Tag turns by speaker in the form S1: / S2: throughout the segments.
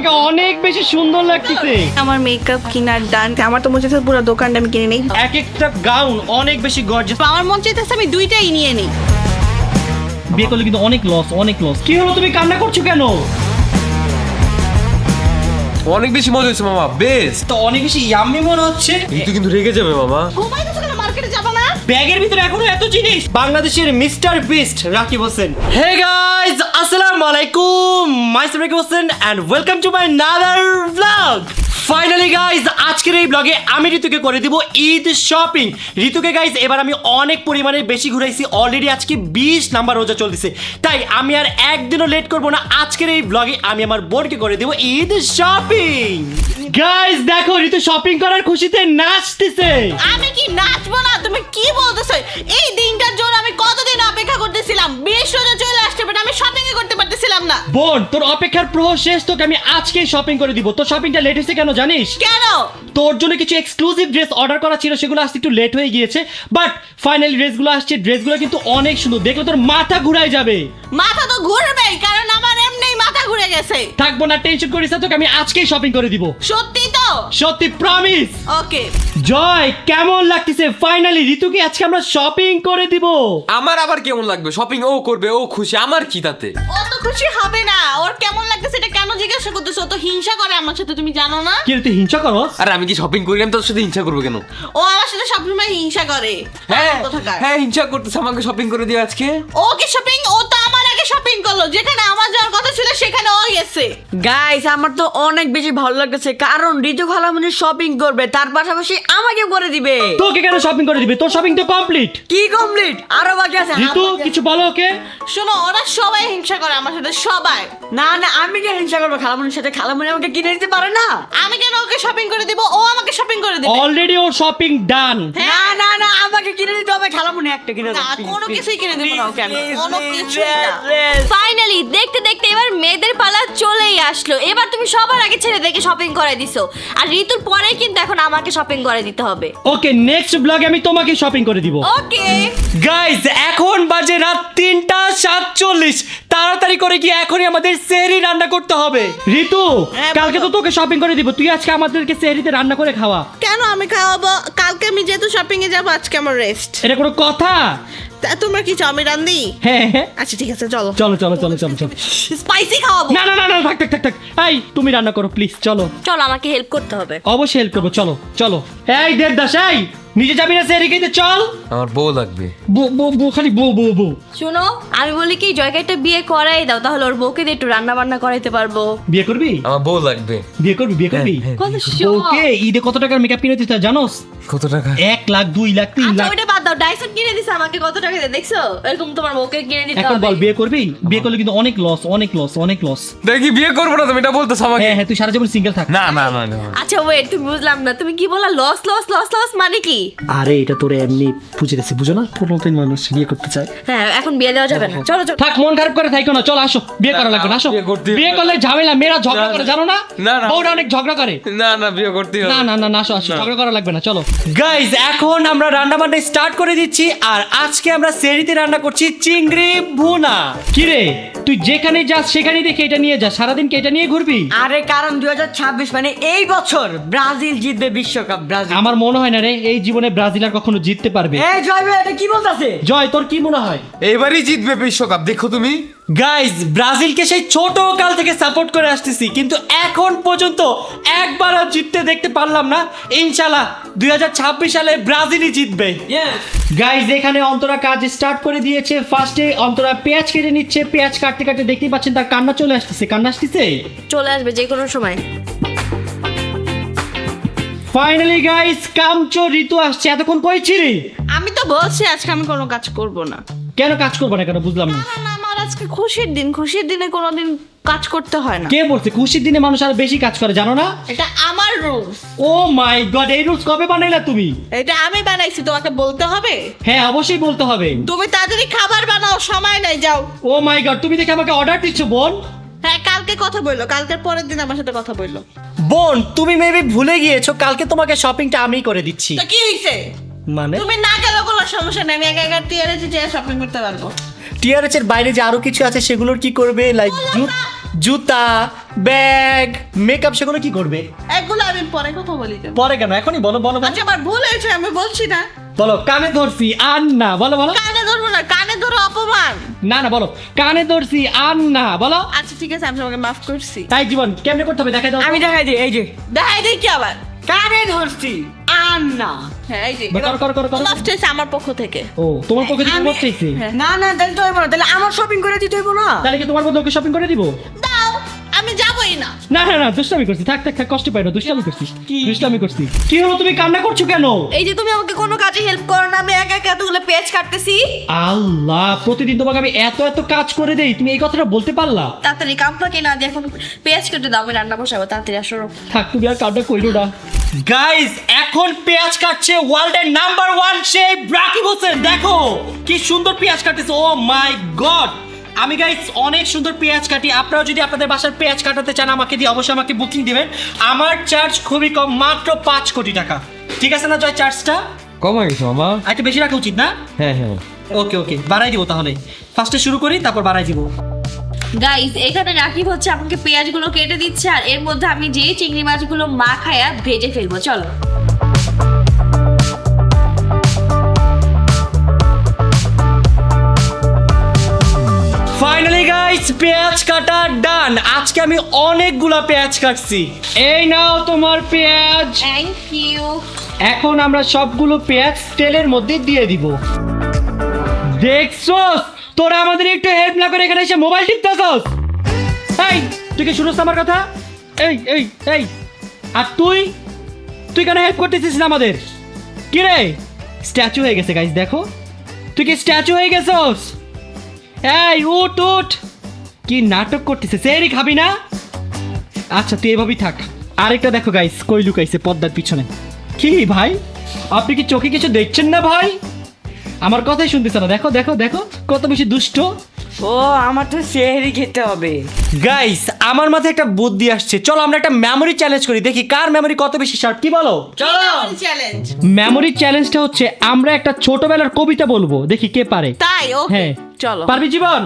S1: তোমাকে অনেক বেশি সুন্দর লাগতেছে।
S2: আমার মেকআপ কেনার ডান, আমার তো মনে হচ্ছে পুরো দোকানটা আমি কিনে নেই।
S1: এক একটা গাউন অনেক বেশি গর্জিয়াস।
S2: আমার মন চাইতেছে আমি দুইটাই নিয়ে নেই।
S1: বিয়ে করলে কিন্তু অনেক লস, অনেক লস। কি হলো, তুমি কান্না করছো কেন?
S3: অনেক বেশি মজা হয়েছে মামা, বেশ।
S1: তো অনেক বেশি ইয়াম্মি মনে হচ্ছে।
S3: ঋতু কিন্তু রেগে যাবে মামা।
S2: ঘুমাইতেছো কেন? মার্কেটে যাবা না?
S1: ব্যাগের ভিতরে এখনো এত জিনিস। বাংলাদেশের mister beast Rakib Hossain. Hey guys, আসসালামু আলাইকুম। Myself Rakib Hossain and welcome to my another vlog. Finally guys, আজকের এই ব্লগে আমি ঋতুকে করে দিব ঈদ শপিং। ঋতুকে গাইস এবার আমি অনেক পরিমাণে বেশি ঘুরাইছি। অলরেডি আজকে 20 নাম্বার রোজা চলতেছে, তাই আমি আর একদিনও লেট করব না। আজকের এই ব্লগে আমি আমার বোনকে করে দেব ঈদ শপিং। গাইস দেখো, ঋতু শপিং করার খুশিতে নাচতেছে।
S2: আমি কি নাচবো না? তুমি কি বলতেছো? এই দিনটার জন্য আমি কতদিন অপেক্ষা করতেছিলাম। 20 রোজা চলে আসছে, বাট আমি শপিং করতে পারতেছিলাম না।
S1: বোন, তোর অপেক্ষার প্রহর শেষ। তোকে আমি আজকেই শপিং করে দিব। তোর শপিংটা লেট হয়েছে কেন জানিস?
S2: কেন?
S1: তোর জন্য কিছু এক্সক্লুসিভ ড্রেস অর্ডার করা ছিল, সেগুলো আসতে একটু লেট হয়ে গিয়েছে, বাট ফাইনালি ড্রেসগুলো আসছে। ড্রেসগুলো কিন্তু অনেক সুন্দর, দেখলে তোর মাথা ঘুরাই যাবে।
S2: মাথা তো ঘুরবেই, কারণ আমার এমনিই মাথা ঘুরে গেছে।
S1: থাকবো না, টেনশন করিস না, তোকে আমি আজকেই শপিং করে দিব।
S2: সত্যি তো?
S1: সত্যি, প্রমিস।
S2: ওকে।
S1: জয়, কেমন লাগতেছে? ফাইনালি ঋতুকে আজকে আমরা শপিং করে দিব।
S3: আমার আবার কেমন লাগবে? শপিং ও করবে, ও খুশি, আমার কি তাতে?
S2: ও তো খুশি হবে না। ওর কেমন লাগতেছে এটা কেন জিজ্ঞাসা করতেছো? ও তো হিংসা করে আমার সাথে, তুমি জানো না?
S1: কি রে, তুই হিংসা করস?
S3: আরে আমি কি শপিং করি? আমি তোর সাথে হিংসা করবো কেন?
S2: ও আমার সাথে সবসময় হিংসা করে।
S3: হ্যাঁ
S2: কোথাকার?
S3: হ্যাঁ, হিংসা করতেছে। আমাকে শপিং করে দিও আজকে।
S2: ও কি শপিং? ও তো আমার আগে শপিং করলো। যেখানে আমার যাওয়ার কথা ছিল সেখানে ও গেছে।
S4: গাইস, আমার তো অনেক বেশি ভালো লাগতেছে, কারণ ঋতু খালামণি শপিং করবে, তার পাশাপাশি আমাকে করে দিবে।
S1: তোকে কেন শপিং করে দিবে? তোর শপিং তো কমপ্লিট।
S4: কি কমপ্লিট? আরো বাকি আছে।
S1: ঋতু, কিছু বলো ওকে।
S2: শোনো, ওরা সবাই হিংসা করে আমার সাথে, সবাই।
S4: না না, আমি কি হিংসা করবো খালামণির সাথে? খালামণি আমাকে কিনে দিতে পারে না?
S2: আমি কেন ওকে শপিং করে দিব? ও আমাকে শপিং করে দিবে।
S1: অলরেডি ওর শপিং ডান।
S4: না না না, আমাকে কিনে দিতে হবে। খালামণি একটা কিনে
S2: না,
S4: দাও,
S2: কোনো কিছুই কিনে দেবো না ওকে আমি। কোনো কিছুই না।
S5: ফাইনালি দেখতে দেখতে এবার মেয়েদের পালা চলেই আসলো। এবার তুমি সবার আগে ছেলেদেরকে শপিং করে দিছো, আর ঋতুর পরে কিন্তু এখন আমাকে শপিং করে দিতে হবে।
S1: ওকে, নেক্সট ব্লগে আমি তোমাকে শপিং করে দিব।
S5: ওকে
S1: গাইস, এখন বাজে রাত 3:47। তাড়াতাড়ি করে কি এখনই আমাদের সেহরি রান্না করতে হবে। ঋতু, কালকে তো তোকে শপিং করে দিব, তুই আজকে আমাদেরকে সেহরিতে রান্না করে খাওয়া।
S2: কেন আমি খাওয়াবো? কালকে আমি যেহেতু শপিং এ যাবো, আজকে আমার রেস্ট।
S1: এটা কোনো কথা?
S2: তা তোমরা কি চাও আমি রান্ধি?
S1: হ্যাঁ হ্যাঁ,
S2: আচ্ছা ঠিক আছে, চলো।
S1: চলো চলো চলো চলো চলো।
S2: স্পাইসি খাওয়াবো।
S1: না না না না, থাক থাক থাক থাক। এই, তুমি রান্না করো প্লিজ, চলো।
S5: চলো, আমাকে হেল্প করতে হবে।
S1: অবশ্যই হেল্প করবো, চলো চলো। এই দেড়দাস, এই নিজে যাবি না সেহরি খেতে? চল।
S3: আমার বউ লাগবে।
S1: বউ বউ বউ, খালি বউ বউ বউ।
S5: শুনো, আমি বলি কি জয়কে একটা বিয়ে করাই দাও, তাহলে ওর বউকে দিয়ে একটু রান্না বান্না করাইতে পারবো।
S1: বিয়ে করবি?
S3: আমার বউ লাগবে।
S1: বিয়ে করবি? বিয়ে করবি?
S5: কত শখ।
S1: ওকে, ঈদে কত টাকার মেকআপ কিনে দিতে হয় জানোস?
S3: কত টাকা?
S1: 1 লাখ, 2 লাখ, 3
S5: আচ্ছা
S1: লাখ।
S5: ওইটা বাদ দাও, ডাইসন কিনে দিছে আমাকে কত টাকা দিয়ে, দেখছো? এরকম তোমার বউকে কিনে দিতে
S1: এখন
S5: হবে।
S1: বল, বিয়ে করবি? বিয়ে করলে কিন্তু অনেক লস, অনেক লস, অনেক লস।
S3: দেখি বিয়ে করবো না, তুমি এটা বলতেছো আমাকে?
S1: হ্যাঁ হ্যাঁ, তুই সারা জীবন সিঙ্গেল থাক।
S3: না না না না।
S5: আচ্ছা ওয়েট, তুমি বুঝলাম না, তুমি কি বললা? লস লস লস লস মানে কি?
S1: আরে এটা তোরে এমনি বুঝেছি, বুঝো না? প্রথম মানুষ বিয়ে করতে চায়।
S5: হ্যাঁ, এখন বিয়ে দেওয়া যাবে না। চলো চলো।
S1: থাক, মন খারাপ করে থাকো না, চলো আসো, বিয়ে করা লাগবে না, আসো।
S3: বিয়ে করতে হবে।
S1: বিয়ে করলে ঝামেলা, মেয়েরা ঝগড়া করে, জানো না?
S3: না, না।
S1: বউরা অনেক ঝগড়া করে।
S3: না না, বিয়ে করতে হবে।
S1: না না না না, আসো আসো, ঝগড়া করা লাগবে না, চলো। গাইস, এখন আমরা রান্না বান্না স্টার্ট করে দিচ্ছি, আর আজকে আমরা সেহরিতে রান্না করছি চিংড়ি ভুনা। কি রে, তুই যেখানে যাস সেখানেই দেখে এটা নিয়ে যাস, সারাদিন কি এটা নিয়ে ঘুরবি?
S4: আরে কারণ 2026 মানে এই বছর ব্রাজিল জিতবে বিশ্বকাপ। ব্রাজিল।
S1: আমার মনে হয় না রে, এই জীবনে ব্রাজিল আর কখনো জিততে পারবে।
S4: এই জয় ভাই, এটা কি বলতাছে?
S1: জয়, তোর কি মনে হয়?
S3: এবারই জিতবে বিশ্বকাপ, দেখো তুমি।
S1: গাইস, ব্রাজিলকে সেই ছোট কাল থেকে সাপোর্ট করে আসতেছি, কিন্তু এখন পর্যন্ত একবারও জিততে দেখতে পারলাম না। ইনশাআল্লাহ 2026 সালে ব্রাজিলই জিতবে। গাইস, এখানে অন্তরা কাজ স্টার্ট করে দিয়েছে। ফার্স্টে অন্তরা পেঁয়াজ কেটে নিচ্ছে। পেঁয়াজ কাটতে কাটতে দেখতেই পাচ্ছেন তার কান্না চলে আসতেছে। কান্না আসতেছে।
S5: চলে আসবে যে কোনো সময়।
S1: ফাইনালি গাইস, কামচো ঋতু আসছে। এতক্ষণ কই ছিলি?
S2: আমি তো বলছি আজকে আমি কোনো কাজ করব না।
S1: কেন কাজ করবো না? কেন বুঝলাম না।
S2: না, আমার আজকে খুশির দিন। খুশির দিনে কোনোদিন কাজ করতে হয় না।
S1: কে বলছে খুশির দিনে মানুষ আর বেশি কাজ করে, জানো না?
S2: এটা আমার রুলস।
S1: ও মাই গড, এই রুলস কবে বানাইলা তুমি?
S2: এটা আমি বানাইছি, তোমাকে বলতে হবে?
S1: হ্যাঁ, অবশ্যই বলতে হবে।
S2: তুমি তাড়াতাড়ি খাবার বানাও, সময় নাই, যাও।
S1: ও মাই গড, তুমি দেখে আমাকে অর্ডার দিচ্ছ বোন?
S2: হ্যাঁ, কালকে কথা বললো, কালকের পরের দিন আমার সাথে কথা বললো।
S1: বোন, তুমি মেবি ভুলে গিয়েছো, কালকে তোমাকে শপিংটা আমিই করে দিচ্ছি।
S2: তো কি হইছে?
S1: মানে
S2: তুমি না গেলেও কোনো সমস্যা নেই, আমি একা একা টিয়ারে যে শপিং করতে পারবো।
S1: টিআরএচ এর বাইরে যে আরো কিছু আছে সেগুলোর কি করবে? লাইক জুতা, ব্যাগ, মেকআপ সেগুলো কি করবে?
S2: এগুলো আমি পরে কথা বলি তো।
S1: পরে কেন, এখনই বলো বলো বলো।
S2: আচ্ছা আমার ভুল হয়েছে, আমি বলছি না।
S1: বলো কানে ধরছি আর না, বলো বলো।
S2: কানে ধরবো না, কানে ধরো অপমান।
S1: না না বলো কানে ধরছি আর না, বলো।
S2: আচ্ছা ঠিক আছে, আমি তোমাকে মাফ করছি।
S1: তাই জীবন কেমনে করতে হবে দেখাই দাও।
S4: আমি দেখাই দিই, এই যে
S2: দেখাই দিই কি আবার?
S4: কানে ধরছি আর না।
S2: হ্যাঁ এই যে
S1: করো করো করো করো।
S2: মাফ চাইছে আমার পক্ষ থেকে।
S1: ও তোমার পক্ষে থেকে মাপ চাইছি।
S4: না না তাহলে তো হইব না, তাহলে আমার শপিং করে দিতে হইব না।
S1: তাহলে কি তোমার বন্ধু ওকে শপিং করে দিব?
S2: দাও, আমি যাবই না।
S1: না না না দুষ্টামি করছি, থাক থাক থাক, কষ্ট পাই না, দুষ্টামি করছি। দুষ্টামি করছি। কি হলো, তুমি কান্না করছো কেন?
S5: এই যে তুমি আমাকে কোনো কাজে হেল্প করো না, আমি একা একা এতগুলো পেজ কাটতেছি।
S1: আল্লাহ, প্রতিদিন তোমাকে আমি এত এত কাজ করে দেই, তুমি এই কথাটা বলতে পারলা?
S5: তাড়াতাড়ি কামপাকে না দিয়ে এখন পেঁয়াজ কেটে দাও, আমি রান্না বসাবো, তাড়াতাড়ি আসো।
S1: থাক, তুমি আর কাজটা কইরো না। গাইস, এখন পেঁয়াজ কাটছে ওয়ার্ল্ডের নাম্বার 1 শেফ রাকিব হোসেন। দেখো কি সুন্দর পেঁয়াজ কাটতেছে, ও মাই গড। আমি গাইস অনেক সুন্দর পেঁয়াজ কাটি, আপনারা যদি আপনাদের বাসার পেঁয়াজ কাটাতে চান আমাকে দিয়ে অবশ্যই আমাকে বুকিং দিবেন। আমার চার্জ খুবই কম, মাত্র 5 কোটি টাকা। ঠিক আছে না জয়, চার্জটা
S3: কমা গেছে মামা।
S1: একটু বেশি রাখা উচিত না?
S3: হ্যাঁ হ্যাঁ।
S1: ওকে ওকে, বাড়াই দিব তাহলে। ফার্স্টে শুরু করি, তারপর বাড়াই দিব।
S5: গাইস, এখানে রাকিব হচ্ছে আমাকে পেঁয়াজগুলো কেটে দিচ্ছে, আর এর মধ্যে আমি যে চিংড়ি মাছগুলো মাখায়া ভেজে ফেলবো। চলো।
S1: ফাইনালি গাইস, পেঁয়াজ কাটা ডান। আজকে আমি অনেকগুলা পেঁয়াজ কাটছি। এই নাও তোমার পেঁয়াজ।
S5: Thank you.
S1: এখন আমরা সবগুলো পেঁয়াজ তেলের মধ্যে দিয়ে দিব। দেখছস, তোরা আমাদের একটু হেল্প না করে এখানে এসে মোবাইল টিপতেছস। এই, তুই কি শুনছ আমার কথা? এই এই এই, আর তুই কেন হেল্প করতেছিস না আমাদের? কি রে, স্ট্যাচু হয়ে গেছে গাইস, দেখো। তুই কি স্ট্যাচু হয়ে গেছস? এই উঠ উঠ, কি নাটক করতেছে? সেরি খাবি না? আচ্ছা তুই এভাবেই থাক। আরেকটা দেখো গাইস, কই লুকাইছে পর্দার পিছনে। কি ভাই, আপনি কি চোখে কিছু দেখছেন না ভাই? আমার কথাই শুনতেছে না, দেখো দেখো দেখো কত বেশি দুষ্ট।
S4: ও আমার তো সেহরি খেতে হবে।
S1: গাইস, আমার মাথায় একটা বুদ্ধি আসছে, চলো আমরা একটা মেমোরি চ্যালেঞ্জ করি, দেখি কার মেমোরি কত বেশি শার্প। কি বলো?
S2: চলো চ্যালেঞ্জ।
S1: মেমোরি চ্যালেঞ্জটা হচ্ছে আমরা একটা ছোটবেলার কবিতা বলবো, দেখি কে পারে।
S2: তাই ওকে
S1: হ্যাঁ
S2: চলো।
S1: পারবি জীবন?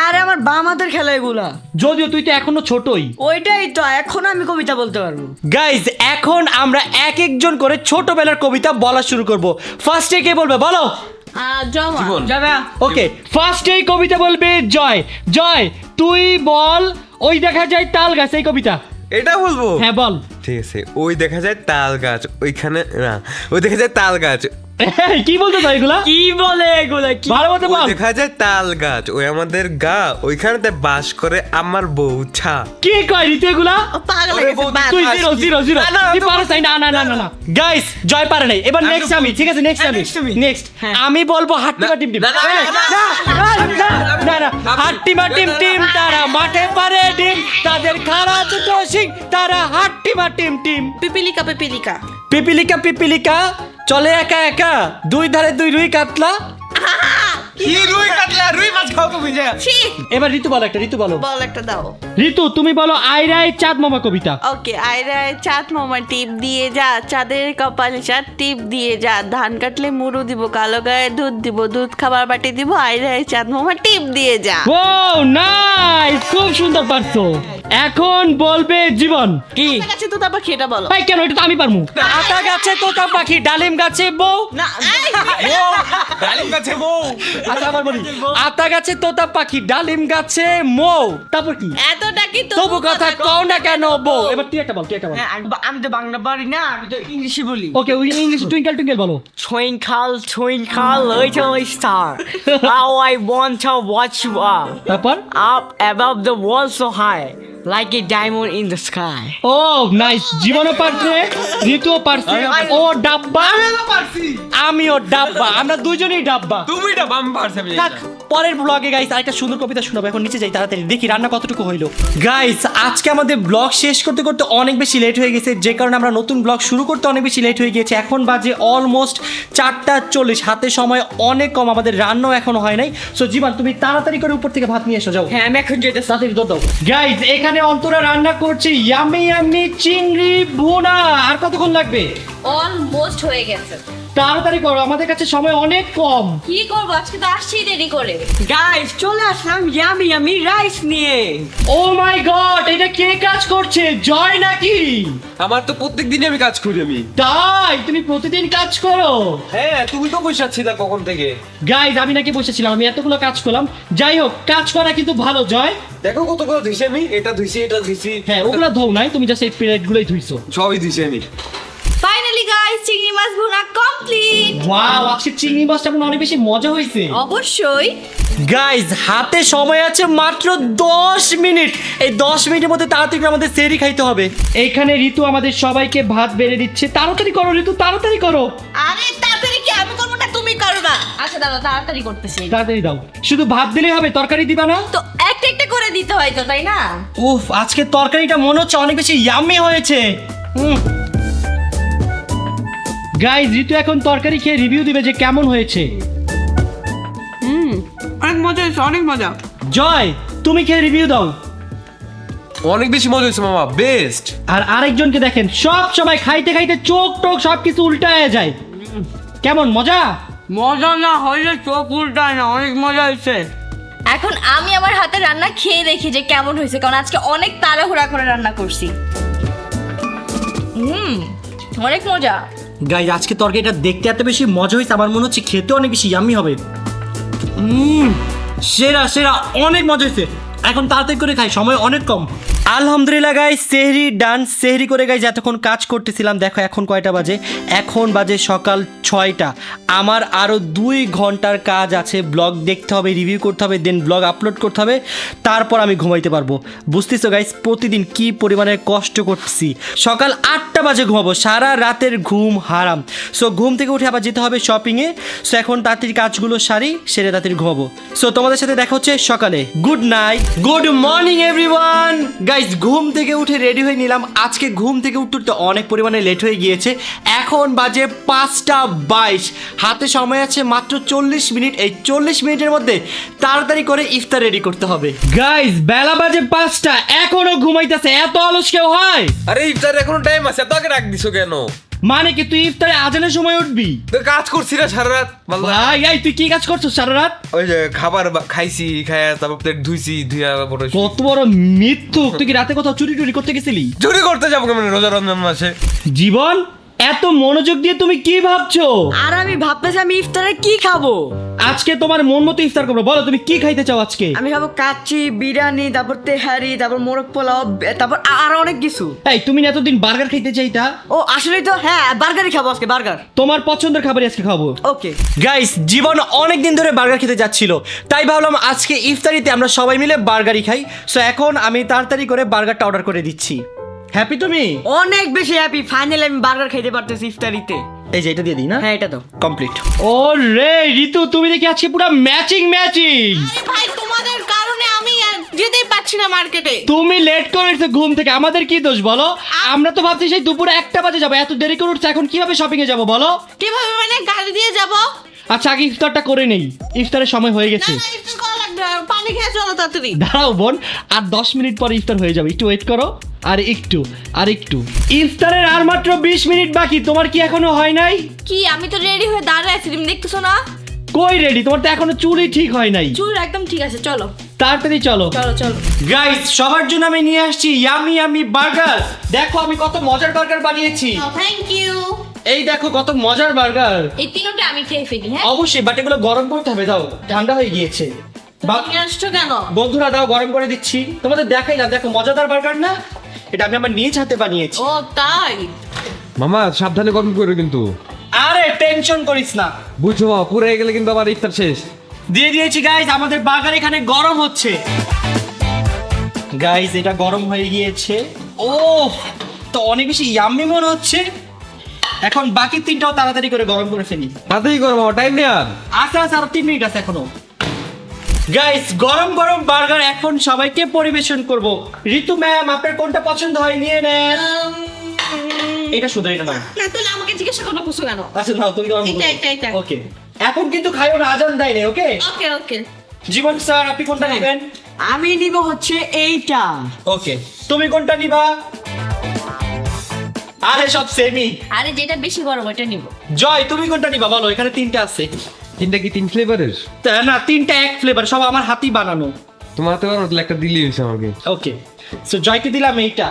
S4: আর আমার বাম হাতের খেলা এগুলা।
S1: যদিও তুই তো এখনো ছোটই।
S4: ওইটাই তো, এখন আমি কবিতা বলতে পারবো।
S1: গাইজ, এখন আমরা এক একজন করে ছোটবেলার কবিতা বলা শুরু করব। ফার্স্টে কে বলবে বলো?
S2: জমা
S4: যাবে।
S1: ওকে, ফার্স্টেই কবিতা বলবে জয়। জয়, তুই বল ওই দেখা যায় তাল গাছ, এই কবিতা।
S6: এটা বলবো?
S1: হ্যাঁ বল।
S6: ঠিক আছে। ওই দেখা যায় তাল গাছ, ওইখানে না, ওই দেখা যায় তাল গাছ,
S1: কি বলতে চাই এগুলা?
S4: কি বলে এগুলা? কি
S1: ভালো মতো
S6: ওই
S1: বল।
S6: দেখা যায় তাল গাছ, ওই আমাদের গা, ওইখানেতে বাস করে আমার বউ ছা।
S1: কি কয় ঋতু এগুলা?
S2: পাগল
S6: ওরে
S2: হয়ে গেছে,
S6: বৌদি,
S2: বাদ।
S1: তুই জিরো জিরো জিরো।
S6: না, না,
S1: তুই
S6: তো
S1: পারছ না। না না না না গাইস, জয় পারে নাই। এবার নেক্সট আমি, ঠিক আছে নেক্সট আমি।
S4: next তুমি।
S1: নেক্সট
S4: হ্যাঁ।
S1: আমি বলবো হাট্টিমা টিম টিম।
S6: না, না,
S1: এই,
S6: না,
S1: না না হাট্টিমা টিম টিম, তারা মাঠে পারে ডিম, তাদের খাড়া দুটো শিং, তারা হাট্টিমা টিম টিম।
S2: পিপিলিকা পিপিলিকা।
S1: পিপিলিকা পিপিলিকা চলে একা একা, দুই ধারে দুই রুই কাতলা।
S6: কি রুই কাতলা, রুই মাছ খাও তুমি যা।
S2: ছি,
S1: এবার ঋতু বলো একটা, ঋতু বলো।
S2: বল একটা দাও।
S1: ঋতু তুমি বলো আইরাই চাঁদ মামা কবিতা।
S2: ওকে, আয়রা চাঁদ মামা টিপ দিয়ে যা, চাঁদের কপালে চাঁদ টিপ দিয়ে যা, ধান কাটলে মুড়ু দিব, কালো গায়ে দুধ দিব, দুধ খাবার বাটি দিব, আয়রা চাঁদ মামা টিপ দিয়ে যা।
S1: ও নাইস, খুব সুন্দর পারছো। এখন বলবে জীবন। কি?
S2: আতা গাছে তোতা পাখি, এটা বলো।
S1: ভাই কেন, এটা তো আমি পারমু। আতা গাছে তোতা পাখি, ডালিম গাছে বউ।
S2: না
S6: ডালিম গাছে বউ।
S1: আচ্ছা আবার বলি, আতা গাছে তোতা পাখি, ডালিম গাছে মৌ, তারপর কি?
S2: এতটা কি
S1: তবু কথা কও না কেন বউ। এবার তুই একটা বল, তুই একটা বল।
S4: হ্যাঁ, আমি তো বাংলা পারি না, আমি তো ইংলিশে বলি।
S1: ওকে, ওই ইংলিশ টুইঙ্কেল টুইঙ্কেল বলো।
S4: Twinkle, twinkle, little star, how I want to watch you up,
S1: তারপর
S4: up above the world so high, like a diamond in the sky.
S1: Oh nice, জীবনও পারছে, ঋতুও পারছে, ও ডাব্বা, আমিও ডাব্বা, আমরা দুজনেই ডাব্বা।
S6: তুমি এটা বাম পারছ আমি
S1: থাক, পরের ব্লগে গাইস আরেকটা সুন্দর কবিতা শোনাবো। এখন নিচে যাই তাড়াতাড়ি, দেখি রান্না কতটুকু হইলো। গাইস, আজকে আমাদের ব্লগ শেষ করতে করতে অনেক বেশি লেট হয়ে গেছে, যে কারণে আমরা নতুন ব্লগ শুরু করতে অনেক বেশি লেট হয়ে গিয়েছে। এখন বাজে অলমোস্ট 4:40, হাতে সময় অনেক কম, আমাদের রান্নাও এখনো হয় নাই। সো জীবন, তুমি তাড়াতাড়ি করে উপর থেকে ভাত নিয়ে এসো, যাও।
S4: হ্যাঁ, আমি এখন যেতে।
S1: তাড়াতাড়ি দৌড় দাও। গাইস, এখানে অন্তরা রান্না করছে ইয়ামি ইয়ামি চিংড়ি ভুনা। আর কতক্ষণ লাগবে?
S5: অলমোস্ট হয়ে গেছে।
S1: তাড়াতাড়ি করো, আমাদের কাছে সময় অনেক কম।
S5: কি করবো, আজকে তো আসছি দেরি করে।
S4: গাইস চলে আসলাম ইয়ামি ইয়ামি রাইস নিয়ে।
S1: ও মাই গড, এটা কে কাজ করছে? জয় নাকি?
S3: আমার তো প্রত্যেক দিনই আমি কাজ করি আমি।
S1: তাই তুমি প্রতিদিন কাজ করো?
S3: হ্যাঁ, তুমি তো বসে আছি না কখন থেকে।
S1: গাইজ আমি নাকি বসেছিলাম, আমি এতগুলো কাজ করলাম। যাই হোক, কাজ করা কিন্তু ভালো জয়।
S3: দেখো কতগুলো ধুইছি আমি, এটা ধুইছি এটা ধুইছি।
S1: হ্যাঁ, ওগুলো ধোও নাই, তুমি জাস্ট এই প্লেটগুলোই ধুইছো।
S3: সবই ধুইছি আমি।
S5: ফাইনালি গাইস, চিংড়ি মাছ ভুনা কমপ্লিট।
S1: ওয়াও, আজকে চিংড়ি মাছটা মনে হয় অনেক বেশি মজা হয়েছে।
S5: অবশ্যই।
S1: গাইজ হাতে সময় আছে মাত্র 10 মিনিট। এই 10 মিনিটের মধ্যে তাড়াতাড়ি করে আমাদের সেরি খাইতে হবে। এইখানে ঋতু আমাদের সবাইকে ভাত বেড়ে দিচ্ছে। তাড়াতাড়ি করো ঋতু, তাড়াতাড়ি করো।
S5: আরে তাড়াতাড়ি কি আমি করবো না তুমি করবা? আচ্ছা দাদা তাড়াতাড়ি করতেছি।
S1: তাড়াতাড়ি দাও। শুধু ভাত দিলেই হবে, তরকারি দিবা না?
S5: তো একটা একটা করে দিতে হয় তো, তাই না?
S1: উফ, আজকে তরকারিটা মনে হচ্ছে অনেক বেশি ইয়াম্মি হয়েছে। গাইজ ঋতু এখন তরকারি খেয়ে রিভিউ দিবে যে কেমন হয়েছে।
S4: অনেক মজা হয়েছে, অনেক মজা।
S1: জয় তুমি খেয়ে রিভিউ দাও।
S3: অনেক বেশি মজা হয়েছে মামা, বেস্ট।
S1: আর আরেকজনকে দেখেন, সব সময় খাইতে খাইতে চোখ টোক সবকিছু উল্টায় যায়। কেমন মজা?
S4: মজা না হইলে চোখ উল্টায় না, অনেক মজা হয়েছে।
S5: এখন আমি আমার হাতে রান্না খেয়ে দেখি যে কেমন হয়েছে, কারণ আজকে অনেক তাড়াহুড়া করে রান্না করছি। অনেক মজা।
S1: গাইজ আজকে তরকারিটা দেখতে এত বেশি মজা হয়েছে, আমার মনে হচ্ছে খেতে অনেক বেশি ইয়াম্মি হবে। সেরা সেরা, অনেক মজা হয়েছে। এখন তাড়াতাড়ি করে খাই, সময় অনেক কম। আলহামদুলিল্লাহ গাইজ, সেহরি ডান। সেহরি করে গাইজ এতক্ষণ কাজ করতেছিলাম। দেখো এখন কয়টা বাজে? এখন বাজে সকাল 6টা। আমার আরও 2 ঘন্টার কাজ আছে। ব্লগ দেখতে হবে, রিভিউ করতে হবে, দেন ব্লগ আপলোড করতে হবে, তারপর আমি ঘুমাইতে পারবো। বুঝতেছো গাইজ প্রতিদিন কি পরিমাণে কষ্ট করছি। সকাল 8টা বাজে ঘুমাবো, সারা রাতের ঘুম হারাম। সো ঘুম থেকে উঠে আবার যেতে হবে শপিংয়ে। সো এখন তাড়াতাড়ি কাজগুলো সারি, সেরে তাড়াতাড়ি ঘুমাবো। সো তোমাদের সাথে দেখা হচ্ছে সকালে। Good night, good morning everyone. Guys ঘুম থেকে উঠে রেডি হয়ে নিলাম। আজকে ঘুম থেকে উঠতে অনেক পরিমাণে লেট হয়ে গিয়েছে। এখন বাজে 5:22। হাতে সময় আছে মাত্র 40 মিনিট। এই 40 মিনিটের মধ্যে তাড়াতাড়ি করে ইফতার রেডি করতে হবে। গাইজ বেলা বাজে 5টা, এখনো ঘুমাইতেছে। এত অলস কেউ হয়?
S3: আরে ইফতার এখনো টাইম আছে, এত আগে ডাক দিছো কেন?
S1: মানে কি তুই ইফতারে আজানের সময় উঠবি?
S3: তো কাজ করছি না সারা রাত।
S1: ভাই এই তুই কি কাজ করছিস সারা রাত?
S3: ওই যে খাবার খাইছি, খাইয়া তারপর প্লেট ধুইছি, ধুইয়া পরে
S1: কত বড় মিথ্যুক! তুই কি রাতে কোথাও চুরি টুরি করতে গেছিলি?
S3: চুরি করতে যাবো কেমন রোজা রমজান মাসে?
S1: জীবন এত মনোযোগ দিয়ে তুমি কি ভাবছো?
S4: আর আমি ভাবতেছি আমি ইফতারে কি খাবো।
S1: আজকে তোমার মন মতো ইফতার করবো। বলো তুমি কি খাইতে চাও আজকে?
S4: আমি খাবো কাচ্চি, বিরিয়ানি, তারপর তেহারি, তারপর মোরগ পোলাও, তারপর আরো অনেক কিছু।
S1: এই তুমি না এতদিন বার্গার খাইতে চাইতা?
S4: ও আসলেই তো, হ্যাঁ বার্গারই খাবো আজকে, বার্গার।
S1: তোমার পছন্দের খাবারই আজকে খাবো।
S4: ওকে
S1: গাইস জীবন অনেক দিন ধরে বার্গার খেতে যাচ্ছিল, তাই ভাবলাম আজকে ইফতারিতে আমরা সবাই মিলে বার্গারই খাই। সো এখন আমি তাড়াতাড়ি করে বার্গারটা অর্ডার করে দিচ্ছি। হ্যাপি তুমি?
S4: অনেক বেশি হ্যাপি, ফাইনালি আমি বার্গার খাইতে পারতেছি ইফতারিতে।
S1: এই যে এটা দিয়ে দিই না?
S4: হ্যাঁ এটা তো
S1: কমপ্লিট। ও রে ঋতু, তুমি দেখি আজকে পুরো ম্যাচিং ম্যাচিং।
S2: আরে ভাই তোমাদের কারণে আমি আর যেতেই পারছি না মার্কেটে।
S1: তুমি লেট করে উঠছো ঘুম থেকে, আমাদের কি দোষ বলো? আমরা তো ভাবছি সেই দুপুরে 1টা বাজে যাবো, এত দেরি করে উঠছে, এখন কিভাবে শপিং এ যাবো বলো?
S2: কিভাবে মানে গাড়ি দিয়ে যাব?
S1: আচ্ছা আগে ইফতারটা করে নেই, ইফতারের সময় হয়ে গেছে।
S2: না ইফতার করা লাগবে, আর পানি খেয়ে চলো তাড়াতাড়ি।
S1: দাঁড়াও বোন, আর 10 মিনিট পরে ইফতার হয়ে যাবে, একটু ওয়েট করো। আর একটু ইফতারের আর মাত্র 20 মিনিট বাকি। তোমার কি এখনো হয় নাই?
S5: কি আমি তো রেডি হয়ে দাঁড়ায় আছি, তুমি দেখতেছো না?
S1: কই রেডি? তোমার তো এখনো চুলই ঠিক হয় নাই।
S5: চুল একদম ঠিক আছে, চলো
S1: তাড়াতাড়ি চলো।
S5: চলো চলো।
S1: গাইস সবার জন্য আমি নিয়ে আসছি ইয়ামি ইয়ামি বার্গার। দেখো আমি কত মজার বার্গার বানিয়েছি।
S2: Thank you.
S1: এই দেখো কত মজার বার্গার।
S5: এই তিনটা আমি খেয়ে ফেলি। হ্যাঁ
S1: অবশ্যই, বাট এগুলো গরম করতে হবে, দাও ঠান্ডা হয়ে গিয়েছে।
S2: তুমি আসছো কেন?
S1: বন্ধুরা দাও, গরম করে দিচ্ছি। তোমাদের দেখাই না, দেখো মজাদার বার্গার না? এটা আমি আমার নিজ হাতে বানিয়েছি।
S2: ও তাই?
S3: মামা সাবধানে গরম করে কিন্তু।
S1: আরে টেনশন করিস না,
S3: বুঝছো মামা, পুরো গেলে কিন্তু আবার ইফতার শেষ।
S1: দিয়ে দিয়েছি গাইস। আমাদের বার্গার এখানে গরম হচ্ছে। গাইস এটা গরম হয়ে গিয়েছে। ও তো অনেক বেশি ইয়াম্মি মনে হচ্ছে। এখন বাকি 3টাও তাড়াতাড়ি করে গরম করে ফেলি।
S3: তাতেই করো মামা, টাইম নেই আর।
S1: আচ্ছা আরো 3 মিনিট আছে এখনো। গাইস গরম গরম বার্গার এখন সবাইকে পরিবেশন করব। ঋতু ম্যাম আপনার কোনটা পছন্দ হয় নিয়ে নেন। এটা শুধু এটা না।
S2: না তাহলে আমাকে জিজ্ঞাসা করো কিছু কেন?
S1: আচ্ছা নাও তুমি গরম
S2: এটা।
S1: ওকে এখন কিন্তু খাইও না, আজান দেয় না। ওকে
S2: ওকে ওকে।
S1: জীবন স্যার আপনি কোনটা নেবেন?
S4: আমি নিব হচ্ছে এইটা।
S1: ওকে তুমি কোনটা নিবা? আরে সব সেমই।
S5: আরে যেটা বেশি গরম ওটা নিব।
S1: জয় তুমি কোনটা নিবা বলো, এখানে তিনটা আছে।
S3: তিনটা কি 3 ফ্লেভারের?
S1: না তিনটা এক ফ্লেভার, সব আমার হাতেই বানানো।
S3: তোমার হাতে বানানো একটা দিলেই হয়েছে আমাকে।
S1: ওকে সো জয়কে দিলাম এইটা,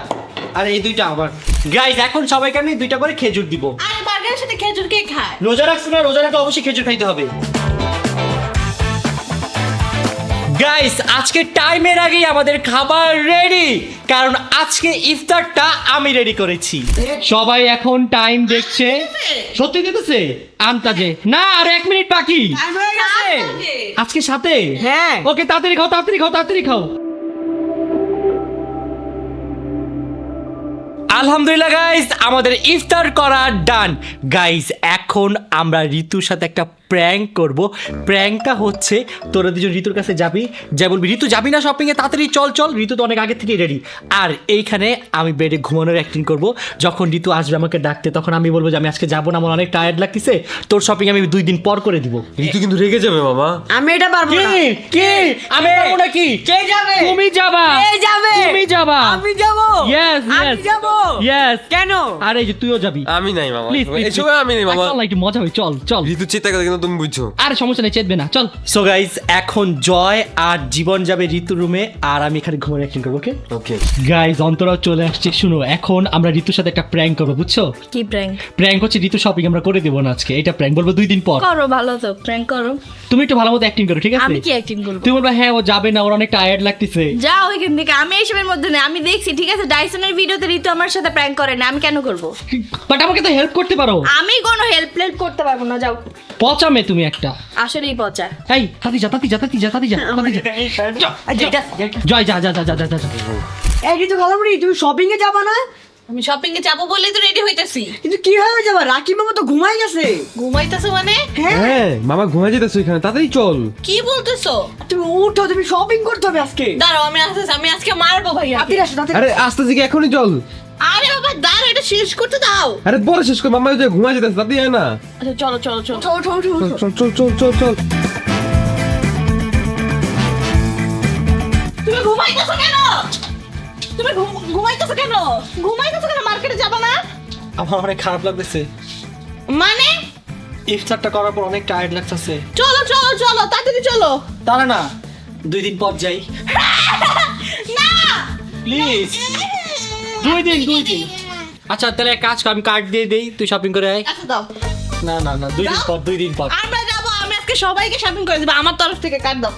S1: আর এই দুইটা আবার। গাইজ এখন সবাইকে আমি দুইটা করে খেজুর দিব।
S2: আর বার্গারের সাথে খেজুর কে খায়?
S1: রোজা রাখছো না, রোজা রাখলে অবশ্যই খেজুর খাইতে হবে। গাইস আজকে টাইমের আগেই আমাদের খাবার রেডি, কারণ আজকে ইফতারটা আমি রেডি করেছি। সবাই এখন টাইম দেখছে। সত্যি দিতেছে আন্তাজে না, আর 1 মিনিট বাকি। আজকে সাথে
S4: হ্যাঁ।
S1: ওকে তাড়াতাড়ি খাও, তাড়াতাড়ি খাও, তাড়াতাড়ি খাও। আলহামদুলিল্লাহ গাইস, আমাদের ইফতার করা ডান। গাইস এখন আমরা ঋতুর সাথে একটা প্র্যাঙ্ক করব। প্র্যাঙ্কটা হচ্ছে তোরা দুজন ঋতুর কাছে যাবি, যা বলবি ঋতু যাবি না শপিংয়ে, তাড়াতাড়ি চল চল। ঋতু তো অনেক আগে থেকেই রেডি। আর এইখানে আমি বেডে ঘুমানোর অ্যাক্টিং করব। যখন ঋতু আসবে আমাকে ডাকতে, তখন আমি বলবো যে আমি আজকে যাবো না, আমার অনেক টায়ার্ড লাগতেছে, তোর শপিং আমি 2 দিন পর করে দিব।
S3: ঋতু কিন্তু রেগে যাবে মামা।
S4: আমি এটা পারবো না।
S1: কি আমি পারবো নাকি?
S4: কে যাবে?
S1: তুমি যাবা।
S4: কে যাবে?
S1: তুমি যাবা।
S4: আমি যাবো।
S1: Yes,
S4: আমি
S1: yes.
S4: যাবো।
S1: Yes.
S4: কেন?
S1: আরে এই যে তুইও যাবি।
S3: আমি নাই মামা,
S1: Please, please,
S3: এই সময় আমি নাই মামা।
S1: চল একটু মজা হয়, চল চল।
S3: ঋতু চিন্তা করে কিন্তু তুমি বুঝছো।
S1: আরে সমস্যা নেই, চেতবে না, চল। সো গাইস এখন জয় আর জীবন যাবে ঋতু রুমে, আর আমি এখানে ঘুমানোর অ্যাক্টিং করবো। ওকে
S3: ওকে
S1: গাইস অন্তরাও চলে আসছে। শুনো এখন আমরা ঋতুর সাথে একটা প্র্যাঙ্ক করবো, বুঝছো?
S5: কি প্র্যাঙ্ক?
S1: প্র্যাঙ্ক হচ্ছে ঋতু শপিং আমরা করে দেবো না আজকে, এটা প্র্যাঙ্ক বলবো 2 দিন পর।
S5: করো ভালো তো, প্র্যাঙ্ক করো।
S1: তুমি একটু ভালো মতো অ্যাক্টিং করো, ঠিক আছে?
S5: আমি কি অ্যাক্টিং করব?
S1: তুমি বলবা হ্যাঁ ও যাবে না, ওর অনেক টায়ার্ড লাগতেছে।
S5: যাও এখান থেকে, আমি এইসবের মধ্যে নেই। আমি দেখছি ঠিক আছে, ডাইসনের ভিডিওতে ঋতু আমার সাথে প্র্যাঙ্ক করে না, আমি কেন করব?
S1: বাট আমাকে তো হেল্প করতে পারো।
S5: আমি কোনো হেল্প করতে পারবো না, যাও।
S1: পচামে তুমি একটা।
S5: আসলেই পচা।
S1: এই তাতি যা তাতি যা তাতি যা তাতি যা তাতি যা। জয় যা যা যা যা যা যা।
S4: এই ঋতু খালামুড়ি, তুমি শপিং এ যাবা না?
S2: আমি শপিং এ যাবো বলেই তো রেডি হইতেছি।
S4: কিন্তু কিভাবে যাবা? রাকিব মামা তো ঘুমাই গেছে।
S2: ঘুমাইতেছো মানে?
S3: হ্যাঁ মামা ঘুমাই যেতেছো এখানে, তাড়াতাড়ি চল।
S2: কি বলতেছো?
S4: তুমি উঠো, তুমি শপিং করতে হবে আজকে।
S2: দাঁড়াও আমি আসতেছি, আমি আজকে মারবো ভাইয়া।
S4: তাড়াতাড়ি আসো, তাড়াতাড়ি।
S3: আরে আস্তে থেকে এখনই চল।
S2: আরে বাবা দাঁড়াও, এটা শেষ করতে দাও।
S3: আরে পরে শেষ কর, মামা ওই যে ঘুমাই যেতেছে, তাড়াতাড়ি আয় না।
S2: আচ্ছা চলো চলো চলো।
S4: ওঠো, ওঠো, ওঠো, ওঠো।
S3: চল চল চল চল চল।
S2: তুমি ঘুমাইতেছো কেন? তুমি ঘুমাইতেছো কেন? ঘুমাইতেছো কেন? মার্কেটে যাবা না?
S1: আমার অনেক খারাপ লাগতেছে,
S2: মানে?
S1: ইফতারটা করার পর অনেক টায়ার্ড লাগতেছে।
S2: চলো চলো চলো, তাড়াতাড়ি চলো।
S1: তারা না 2 দিন পর যাই
S2: না
S1: প্লিজ। 2 দিন। আচ্ছা তাহলে এক কাজ কর, আমি কার্ড দিয়ে দেই, তুই শপিং করে আয়।
S2: আচ্ছা দাও।
S1: না না না 2 দিন পর, 2 দিন পর,
S2: আমরা যাবো, আমি আজকে সবাইকে শপিং করে দেবো আমার তরফ থেকে, কার্ড দাও।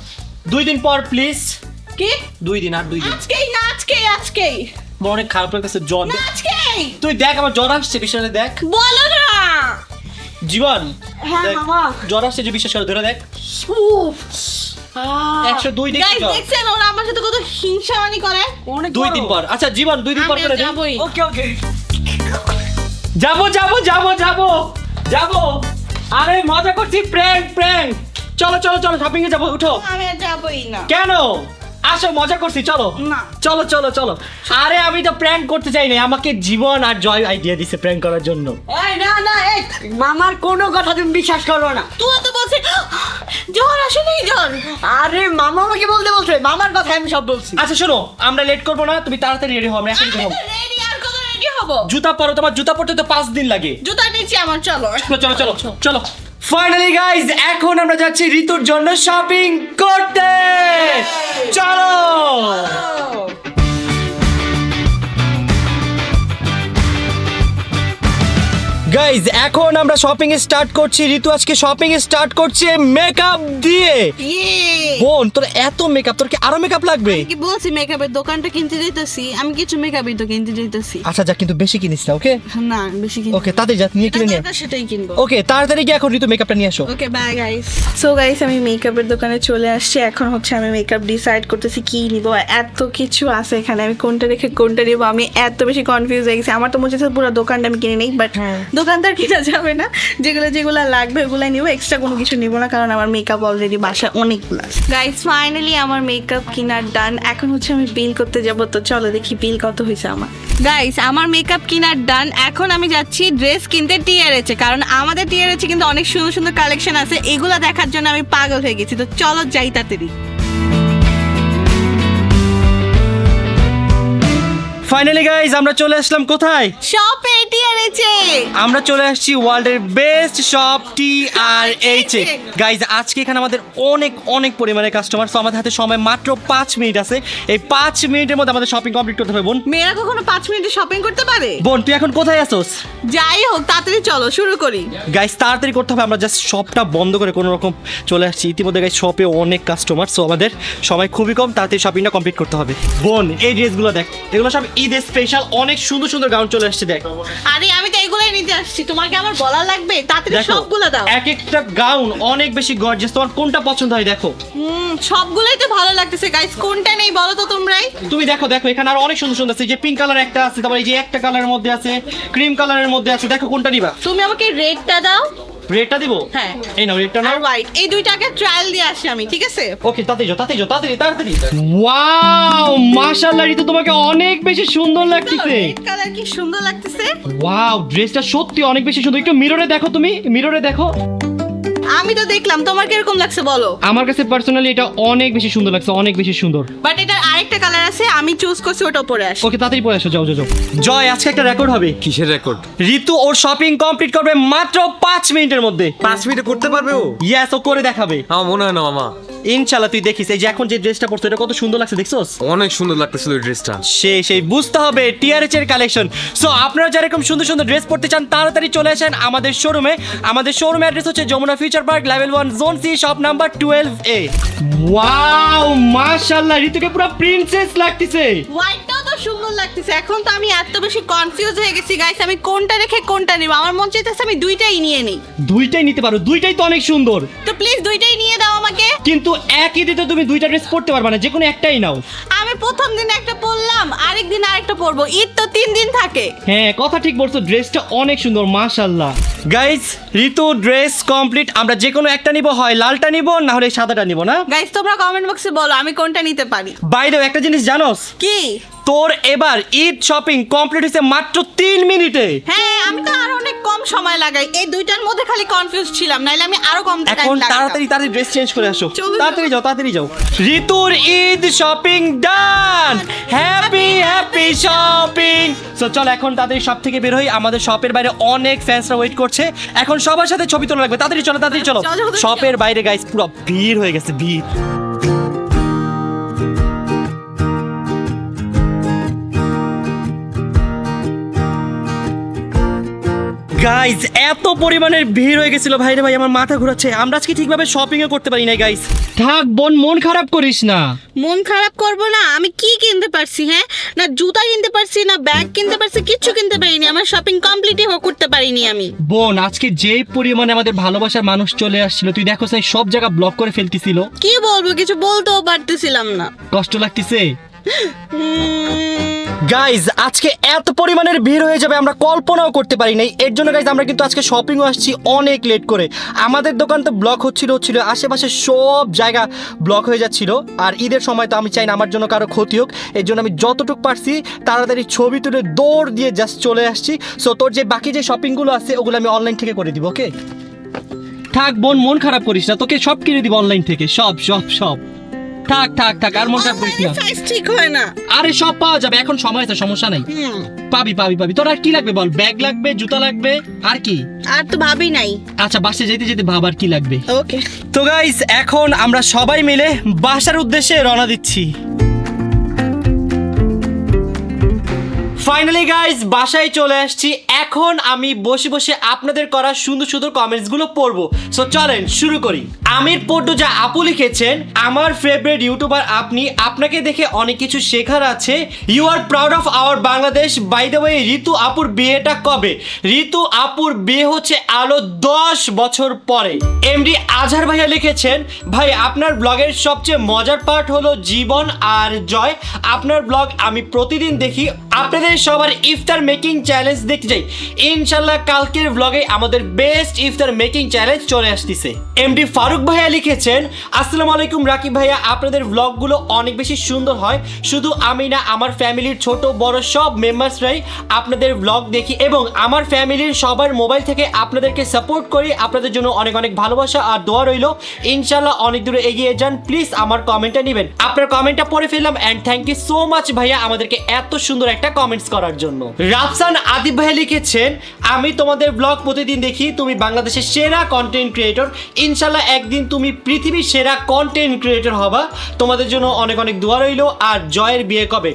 S1: 2 দিন পর প্লিজ।
S2: কি?
S1: 2 দিন, আর 2 দিন।
S2: আজকেই না, আজকেই
S1: আমার অনেক খারাপ লাগতেছে জ্বর।
S2: না, আজকেই
S1: তুই দেখ আমার জ্বর আসছে, বিছানে দেখ।
S2: বলো না।
S1: জীবন
S4: হ্যাঁ,
S1: দেখ,
S4: মামা।
S1: জ্বর আসছে যে, বিশ্বাস করে ধরে দেখ। 102 ডিগ্রি
S2: গাইস
S1: জ্বর।
S2: দেখছেন ওরা আমার সাথে কত হিংসামানি করে?
S4: অনেক
S1: 2 দিন পর। আচ্ছা জীবন 2 দিন পর
S2: আমি
S1: করে দে।
S2: যাবোই।
S4: ওকে, ওকে।
S1: যাবো যাবো যাবো যাবো যাবো। আরে মজা করছি, প্র্যাঙ্ক। চলো চলো চলো শপিং এ যাবো, উঠো।
S2: আমি আর যাবোই না।
S1: কেন? আসো মজা করছি, চলো।
S2: না।
S1: চলো চলো চলো। আরে আমি তো প্র্যাঙ্ক করতে চাই না, আমাকে জীবন আর জয় আইডিয়া দিছে প্র্যাঙ্ক করার জন্য।
S4: এই না না, এই মামার কোনো কথা তুমি বিশ্বাস করো না।
S2: তুই তো বলছিস জ্বর আসলেই জ্বর।
S4: আরে মামা আমাকে বলতে মামার কথা আমি সব বলছি।
S1: আচ্ছা শোনো, আমরা লেট করবো না, তুমি তাড়াতাড়ি রেডি হও, আমরা এখন হবো।
S2: রেডি আর কত রেডি হবো?
S1: জুতা পরো, তোমার জুতা পরতে তো 5 দিন লাগে।
S2: জুতা নিচে আমার, চলো।
S1: চলো চলো চলো চলো। ফাইনালি গাইজ এখন আমরা যাচ্ছি ঋতুর জন্য শপিং করতে। চলো। গাইজ এখন আমরা শপিং এ স্টার্ট করছি। ঋতু আজকে শপিং এ স্টার্ট করছে মেকআপ দিয়ে। বোন তোর এত মেকআপ, তোর কি আরো মেকআপ লাগবে?
S2: কি বলছি, মেকআপের দোকানটা কিনতে যেতেছি আমি, কিছু মেকআপই তো কিনতে যেতেছি।
S1: আচ্ছা যা, কিন্তু বেশি কিনিস না, ওকে?
S2: না বেশি কিনতে,
S1: ওকে তাড়াতাড়ি যা, নিয়ে কিনে নিয়ে।
S2: সেটাই কিনবো।
S1: ওকে তাড়াতাড়ি গিয়ে এখন ঋতু মেকআপটা নিয়ে আসো।
S2: Okay bye guys. So guys আমি মেকআপের দোকানে চলে আসছি। এখন হচ্ছে আমি মেকআপ ডিসাইড করতেছি কি নিব। এত কিছু আছে এখানে, আমি কোনটা রেখে কোনটা নিব আমি এত বেশি কনফিউজ হয়ে গেছি। আমার তো মনে হচ্ছে পুরো দোকানটা আমি কিনে নেই, বাট দোকানদার কিনা যাবে না। যেগুলো লাগবে ওগুলাই নিব, এক্সট্রা কোনো কিছু নিব না, কারণ আমার মেকআপ অলরেডি বাসায় অনেকগুলো। গাইস ফাইনালি আমার মেকআপ কিনার ডান। এখন হচ্ছে আমি বিল করতে যাব, তো চলো দেখি বিল কত হয়েছে আমার। গাইস আমার মেকআপ কিনার ডান। এখন আমি যাচ্ছি ড্রেস কিনতে টিআরএচে, কারণ আমাদের টিআরএচে কিন্তু অনেক সুন্দর সুন্দর কালেকশন আছে, এগুলো দেখার জন্য আমি পাগল হয়ে গেছি। তো চলো যাই তাড়াতাড়ি।
S1: ফাইনালি গাইজ আমরা চলে আসলাম কোথায়?
S2: শপ এটিআরএচে।
S1: আমরা চলে আসছি ওয়ার্ল্ডের বেস্ট শপ TRH এ। গাইজ আজকে এখানে আমাদের অনেক অনেক পরিমাণে কাস্টমার, সো আমাদের হাতে সময় মাত্র 5 মিনিট আছে। এই 5 মিনিটের মধ্যে আমাদের শপিং কমপ্লিট করতে হবে। বোন
S2: মেয়েরা কখনো 5 মিনিটে শপিং করতে পারে?
S1: বোন তুই এখন কোথায় আসোস?
S2: যাই হোক, তাড়াতাড়ি চলো শুরু করি।
S1: গাইজ তাড়াতাড়ি করতে হবে, আমরা জাস্ট শপটা বন্ধ করে কোনো রকম চলে আসছি। ইতিমধ্যে গাইজ শপে অনেক কাস্টমার, সো আমাদের সময় খুবই কম, তাড়াতাড়ি শপিংটা কমপ্লিট করতে হবে। বোন এই ড্রেসগুলো দেখ, এগুলো সব ঈদের স্পেশাল, অনেক সুন্দর সুন্দর গাউন চলে আসছে দেখ।
S2: আরে আমি তো এগুলাই নিতে আসছি, তোমার কি আমার বলা লাগবে? তাড়াতাড়ি
S1: দেখো
S2: সবগুলো দাও।
S1: এক একটা গাউন অনেক বেশি গর্জিয়াস, তোমার কোনটা পছন্দ হয় দেখো।
S2: সবগুলোই তো ভালো লাগতেছে গাইস, কোনটা নেই বলো তো তোমরাই।
S1: তুমি দেখো দেখো এখানে আর অনেক সুন্দর সুন্দর আছে, যে পিঙ্ক কালার একটা আছে, তারপর এই যে একটা কালারের মধ্যে আছে, ক্রিম কালারের মধ্যে আছে, দেখো কোনটা নিবা।
S2: তুমি আমাকে রেডটা দাও।
S1: রেডটা দিব?
S2: হ্যাঁ।
S1: এই নাও রেডটা নাও।
S2: আর হোয়াইট, এই দুইটাকে ট্রায়াল দিয়ে আসি আমি, ঠিক আছে?
S1: ওকে তাড়াতাড়ি যাও তাড়াতাড়ি যাও তাড়াতাড়ি তাড়াতাড়ি। ওয়াও মাশাআল্লাহ রিতু, তোমাকে অনেক বেশি সুন্দর লাগতেছে।
S2: রেড কালার কি সুন্দর লাগতেছে।
S1: ওয়াও ড্রেসটা সত্যি অনেক বেশি সুন্দর। একটু মিররে দেখো, তুমি মিররে দেখো।
S2: আমি তো দেখলাম, তোমার কিরকম লাগছে বলো?
S1: আমার কাছে পার্সোনালি এটা অনেক বেশি সুন্দর লাগছে, অনেক বেশি সুন্দর।
S2: বাট এটার আরেকটা কালার আছে, আমি চুজ করছি ওটা পরে আসি।
S1: ওকে তাড়াতাড়ি পরে আসো, যাও যাও যাও। জয় আজকে একটা রেকর্ড হবে।
S3: কিসের রেকর্ড?
S1: ঋতু ওর শপিং কমপ্লিট করবে মাত্র 5 মিনিটের মধ্যে।
S6: 5 মিনিটে করতে পারবে ও?
S1: ইয়েস ও করে দেখাবে
S3: আমার মনে হয় না মামা।
S1: ইনশাআল্লাহ, তুই দেখিস। এই যে এখন যে ড্রেসটা পরছো এটা কত সুন্দর লাগছে দেখছস?
S3: অনেক সুন্দর লাগতেছিল এই ড্রেসটা।
S1: সেই বুঝতে হবে TRH এর কালেকশন। সো আপনারা যারা এরকম সুন্দর সুন্দর ড্রেস পরতে চান তাড়াতাড়ি চলে আসেন আমাদের শোরুমে। আমাদের শোরুম অ্যাড্রেস হচ্ছে Jamuna future park level 1 zone C shop number 12A। Wow মাশাআল্লাহ ঋতুকে পুরো প্রিন্সেস লাগতেছে।
S2: হোয়াইটটাও তো সুন্দর লাগতেছে। এখন তো আমি এত বেশি কনফিউজ হয়ে গেছি গাইস, আমি কোনটা রেখে কোনটা নিব। আমার মন চাইতেছে আমি দুইটাই নিয়ে নেই।
S1: দুইটাই নিতে পারো, দুইটাই তো অনেক সুন্দর।
S2: তো প্লিজ দুইটাই নিয়ে দাও আমাকে।
S1: কিন্তু একই দিতে তুমি দুইটা ড্রেস পরতে পারবে না, যে কোনো একটাই নাও।
S2: আমি প্রথম দিন একটা পরলাম, আরেক দিন আরেকটা পরবো। ঈদ তো 3 দিন থাকে।
S1: হ্যাঁ কথা ঠিক বলছো, ড্রেসটা অনেক সুন্দর মাশাআল্লাহ। গাইস ঋতু ড্রেস কমপ্লিট, আমরা যে কোনো একটা নিব, হয় লালটা নিব না হলে সাদাটা নিব না।
S2: গাইস তোমরা কমেন্ট বক্সে বলো আমি কোনটা নিতে পারি।
S1: বাই দ্য ওয়ে একটা জিনিস জানোস?
S2: কি?
S1: তোর এবার ঈদ শপিং কমপ্লিট হয়েছে মাত্র 3 মিনিটে।
S2: হ্যাঁ আমি তো আরো অনেক কম সময় লাগাই, এই দুইটার মধ্যে খালি কনফিউজ ছিলাম, নাইলে আমি আরো কম টাইম
S1: এখন
S2: লাগাতাম।
S1: তাড়াতাড়ি তাড়াতাড়ি ড্রেস চেঞ্জ করে আসো,
S2: চলো।
S1: তাড়াতাড়ি যাও তাড়াতাড়ি যাও। ঋতুর ঈদ শপিং ডান, হ্যাপি হ্যাপি শপিং। সো চল এখন তাড়াতাড়ি শপ থেকে বের হই, আমাদের শপের বাইরে অনেক ফ্যান্সরা ওয়েট করছে, এখন সবার সাথে ছবি তোলা লাগবে। তাড়াতাড়ি চলো তাড়াতাড়ি চলো।
S2: চলো, চলো।
S1: শপের বাইরে গাইস পুরো ভিড় হয়ে গেছে, ভিড়। গাইজ এত পরিমাণের ভিড় হয়ে গেছিল ভাই রে ভাই, আমার মাথা ঘোরাচ্ছে। আমরা আজকে ঠিকভাবে শপিংও করতে পারি না গাইজ। থাক বোন মন খারাপ করিস না।
S2: মন খারাপ করবো না? আমি কি কিনতে পারছি? হ্যাঁ না জুতা কিনতে পারছি, না ব্যাগ কিনতে পারছি, কিচ্ছু কিনতে পারিনি। আমার শপিং কমপ্লিটই করতে পারিনি আমি।
S1: বোন আজকে যে পরিমাণে আমাদের ভালোবাসার মানুষ চলে আসছিল, তুই দেখো সেই সব জায়গা ব্লক করে ফেলতেছিল।
S2: কি বলবো, কিছু বলতেও পারতেছিলাম না।
S1: কষ্ট লাগতেছে গাইজ। আজকে এত পরিমাণের ভিড় হয়ে যাবে আমরা কল্পনাও করতে পারি নাই। এর জন্য গাইজ আমরা কিন্তু আজকে শপিংও আসছি অনেক লেট করে। আমাদের দোকান তো ব্লক হচ্ছিল, আশেপাশে সব জায়গা ব্লক হয়ে যাচ্ছিল। আর ঈদের সময় তো আমি চাই না আমার জন্য কারো ক্ষতি হোক, এর জন্য আমি যতটুকু পারছি তাড়াতাড়ি ছবি তুলে দৌড় দিয়ে জাস্ট চলে আসছি। সো তোর যে বাকি যে শপিংগুলো আছে ওগুলো আমি অনলাইন থেকে করে দিব। ওকে থাক বোন মন খারাপ করিস না, তোকে সব কিনে দিব অনলাইন থেকে, সব সব সব। থাক থাক থাক আর মন খারাপ করিস না।
S2: সাইজ ঠিক হয় না।
S1: আরে সব পাওয়া যাবে, এখন সময় আছে, সমস্যা নাই। পাবি পাবি পাবি। তোর আর কি লাগবে বল? ব্যাগ লাগবে, জুতা লাগবে, আর কি?
S2: আর তো ভাবি নাই।
S1: আচ্ছা বাসে যেতে যেতে ভাব আর কি লাগবে।
S2: ওকে
S1: তো গাইস এখন আমরা সবাই মিলে বাসার উদ্দেশ্যে রওনা দিচ্ছি। ফাইনালি গাইস বাসায় চলে আসছি। এখন আমি বসে বসে আপনাদের করা সুন্দর সুন্দর কমেন্টসগুলো পড়বো। সো চলেন শুরু করি। আমির পট্টু যা আপু লিখেছেন, আমার ফেভারিট ইউটিউবার আপনি, আপনাকে দেখে অনেক কিছু শেখার আছে। You are proud of our Bangladesh. By the way Ritu আপুর বিয়েটা কবে? ঋতু আপুর বিয়ে হচ্ছে আলো 10 বছর পরে। এমডি আজহার ভাইয়া লিখেছেন, ভাই আপনার ব্লগের সবচেয়ে মজার পার্ট হলো জীবন আর জয়। আপনার ব্লগ আমি প্রতিদিন দেখি। আপনাদের আপনাদের সবার ইফতার মেকিং চ্যালেঞ্জ দেখতে চাই। ইনশাল্লাহ কালকের ব্লগে আমাদের বেস্ট ইফতার মেকিং চ্যালেঞ্জ চলে আসতেছে। এমডি ফারুক ভাইয়া লিখেছেন, আসসালামু আলাইকুম রাকিব ভাইয়া, আপনাদের ব্লগগুলো অনেক বেশি সুন্দর হয়। শুধু আমি না, আমার ফ্যামিলির ছোট বড় সব মেম্বার্সরাই আপনাদের ব্লগ দেখি এবং আমার ফ্যামিলির সবার মোবাইল থেকে আপনাদেরকে সাপোর্ট করি। আপনাদের জন্য অনেক অনেক ভালোবাসা আর দোয়া রইল। ইনশাল্লাহ অনেক দূরে এগিয়ে যান। প্লিজ আমার কমেন্টটা নেবেন। আপনার কমেন্টটা পড়ে ফেললাম and thank you so much ভাইয়া আমাদেরকে এত সুন্দর একটা কমেন্টস করার জন্য। রাফসান আদিব ভাইয়া লিখেছেন, আমি তোমাদের ব্লগ প্রতিদিন দেখি, তুমি বাংলাদেশের সেরা কন্টেন্ট ক্রিয়েটর। ইনশাল্লাহ একদিন তুমি পৃথিবীর সেরা কন্টেন্ট ক্রিয়েটর হবা। তোমাদের জন্য অনেক অনেক দোয়া রইল। আর জয়ের বিয়ে কবে?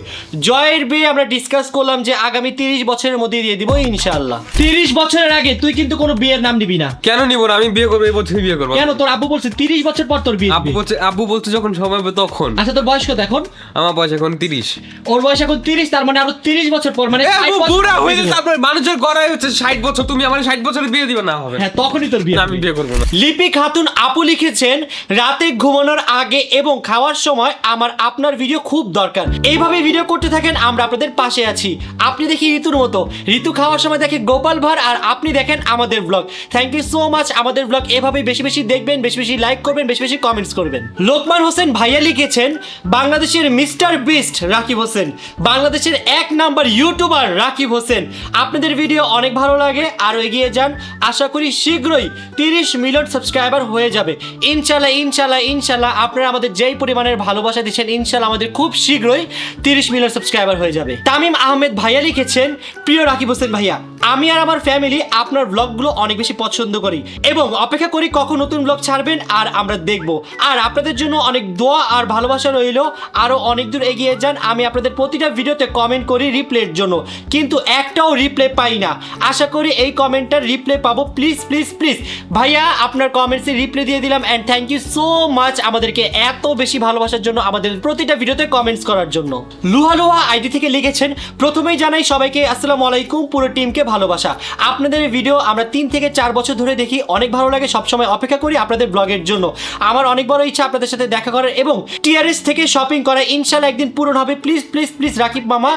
S1: জয়ের বিয়ে আমরা ডিসকাস করলাম যে আগামী 30 বছরের মধ্যে দিয়ে দিব ইনশাল্লাহ। 30 বছরের আগে তুই কিন্তু কোনো বিয়ের নাম নিবি না।
S3: কেন নিব না? আমি বিয়ে করবো, এই বছরই বিয়ে করবো।
S1: কেন? তোর আব্বু বলছে 30 বছর পর তোর বিয়ে দিবে।
S3: আব্বু বলছে যখন সময় হবে তখন।
S1: আচ্ছা তোর বয়স কত এখন?
S3: আমার বয়স এখন 30।
S1: ওর বয়স এখন 30, তার মানে আরো 30 বছর পর, মানে 5 বছর
S3: বুড়া হয়ে যাচ্ছে। আপনার মানুষের গড়াই হচ্ছে 60 বছর। তুমি আমার 60 বছরে বিয়ে দিবে না? হবে
S1: হ্যাঁ, তখনই তোর বিয়ে।
S3: না, আমি বিয়ে করবো না।
S1: লিপি খাতুন আপু লিখেছেন, রাতে ঘুমানোর আগে এবং খাওয়ার সময় আমার আপনার ভিডিও খুব দরকার। এইভাবে ভিডিও করতে থাকেন, আমরা আপনাদের পাশে আছি। আপনি দেখি ঋতুর মতো, ঋতু খাওয়ার সময় দেখে গোপাল ভাঁড়, আর আপনি দেখেন আমাদের vlog. Thank you so much. আমাদের ব্লগ এভাবেই বেশি বেশি দেখবেন, বেশি বেশি লাইক করবেন, বেশি বেশি কমেন্টস করবেন। লোকমান হোসেন ভাইয়া লিখেছেন, বাংলাদেশের মিস্টার বিস্ট রাকিব হোসেন, বাংলাদেশের 1 নাম্বার ইউটিউবার রাকিব হোসেন। আপনাদের ভিডিও অনেক ভালো লাগে, আরও এগিয়ে যান। আশা করি শীঘ্রই 30 মিলিয়ন সাবস্ক্রাইবার হয়ে যাবে ইনশাল্লাহ ইনশাল্লাহ ইনশাল্লাহ। আপনারা আমাদের যেই পরিমাণের ভালোবাসা দিচ্ছেন, ইনশাল্লাহ আমাদের খুব শীঘ্রই 30 মিলিয়ন সাবস্ক্রাইবার হয়ে যাবে। তামিম আহমেদ ভাইয়া লিখেছেন, প্রিয় রাকিব হোসেন ভাইয়া, আমি আর আমার ফ্যামিলি আপনার ব্লগগুলো অনেক বেশি পছন্দ করি এবং অপেক্ষা করি কখন নতুন ব্লগ ছাড়বেন আর আমরা দেখব। আর আপনাদের জন্য অনেক দোয়া আর ভালোবাসা রইল। আরও অনেক দূর এগিয়ে যান। আমি আপনাদের প্রতিটা ভিডিওতে কমেন্ট করি রিপ্লাইয়ের জন্য, কিন্তু একটাও রিপ্লাই পাই না। আশা করি এই কমেন্টটার রিপ্লাই পাবো। প্লিজ প্লিজ প্লিজ ভাইয়া, আপনার কমেন্টসে রিপ্লাই দিয়ে দিলাম and thank you so much আমাদেরকে এত বেশি ভালোবাসার জন্য, আমাদের প্রতিটা ভিডিওতে কমেন্টস করার জন্য। লুহা লুহা আইডি থেকে লিখেছেন, প্রথমেই জানাই সবাইকে আসসালামু আলাইকুম, পুরো টিমকে ভালোবাসা। আপনাদের ভিডিও আমরা 3 থেকে 4 বছর ধরে দেখি, অনেক ভালো লাগে। সবসময় অপেক্ষা করি আপনাদের ব্লগের জন্য। আমার অনেক বড় ইচ্ছা আপনাদের সাথে দেখা করার এবং টিআরএস থেকে শপিং করা। ইনশাল্লাহ একদিন পূরণ হবে। প্লিজ প্লিজ প্লিজ রাকিব মামা,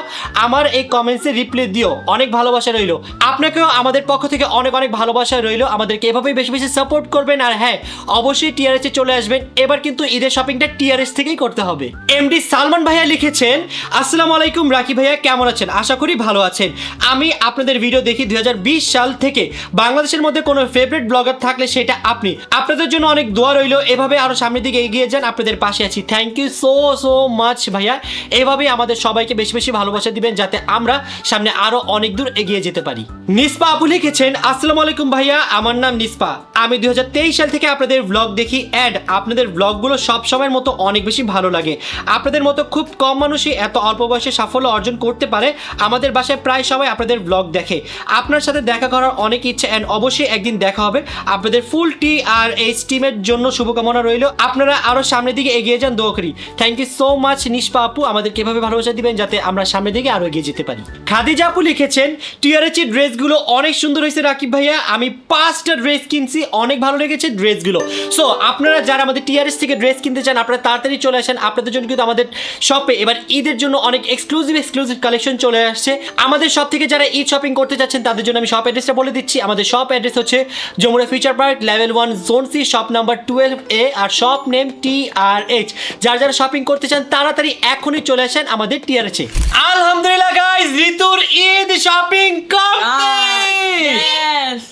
S1: আমার এই কমেন্টসে রিপ্লাই দিও। অনেক ভালোবাসা রইল। আপনাকেও আমাদের পক্ষ থেকে অনেক অনেক ভালোবাসা রইল। আমাদেরকে এভাবেই বেশি বেশি সাপোর্ট করবেন। আর হ্যাঁ, অবশ্যই টিআরএস এ চলে আসবেন। এবার কিন্তু ঈদের শপিংটা টিআরএস থেকেই করতে হবে। এমডি সালমান ভাইয়া লিখেছেন, আসসালামু আলাইকুম রাকিব ভাইয়া, কেমন আছেন? আশা করি ভালো আছেন। আমি আপনাদের ভিডিও দেখি 2020 সাল থেকে। বাংলাদেশের মধ্যে কোনো ফেভারিট ব্লগার থাকলে সেটা আপনি। আপনাদের জন্য অনেক দোয়া রইল। এভাবে আরো সামনের দিকে এগিয়ে যান, আপনাদের পাশে আছি। Thank you so so much ভাইয়া। এভাবেই আমাদের সবাইকে বেশি বেশি ভালোবাসা দিবেন, যাতে আমরা সামনে আরো অনেক দূর এগিয়ে যেতে পারি। নিসপা আপু লিখেছেন, আসসালামু আলাইকুম ভাইয়া, আমার নাম নিসপা। আমি 2023 সাল থেকে আপনাদের ব্লগ দেখি অ্যান্ড আপনাদের ব্লগগুলো সব সময়ের মতো অনেক বেশি ভালো লাগে। আপনাদের মতো খুব কম মানুষই এত অল্প বয়সে সাফল্য অর্জন করতে পারে। আমাদের বাসায় প্রায় সবাই আপনাদের ব্লগ দেখে। আপনার সাথে দেখা করার অনেক ইচ্ছে অ্যান্ড অবশ্যই একদিন দেখা হবে। আপনাদের ফুল TRH টিমের জন্য শুভকামনা রইল। আপনারা আরো সামনের দিকে এগিয়ে যান, দোয়া করি। থ্যাংক ইউ সো মাচ নিষ্পা আপু, আমাদের কিভাবে ভালোবাসা দিবেন যাতে আমরা সামনের দিকে আরো এগিয়ে যেতে পারি। খাদিজা আপু লিখেছেন, TRH এর ড্রেসগুলো অনেক সুন্দর হয়েছে রাকিব ভাইয়া। আমি 5টা ড্রেস কিনছি, অনেক ভালো লেগেছে ড্রেসগুলো। সো আপনারা যারা আমাদের TRH থেকে ড্রেস কিনতে চান, আপনারা তাড়াতাড়ি চলে আসেন। আপনাদের জন্য কিন্তু আমাদের শপে এবার ঈদের জন্য অনেক এক্সক্লুসিভ কালেকশন চলে আসছে। আমাদের শপ থেকে যারা ঈদ শপিং করতে যাচ্ছেন তাদের জন্য আমি শপ অ্যাড্রেসটা বলে দিচ্ছি। আমাদের শপ অ্যাড্রেস হচ্ছে Jamuna future park, level 1 zone C, shop number 12A, আর শপ নেম TRH। যারা যারা শপিং করতে চান তাড়াতাড়ি এখনই চলে আসেন আমাদের TRH এ। আলহামদুলিল্লাহ গাইস, ঋতুর ঈদ শপিং কমপ্লিট।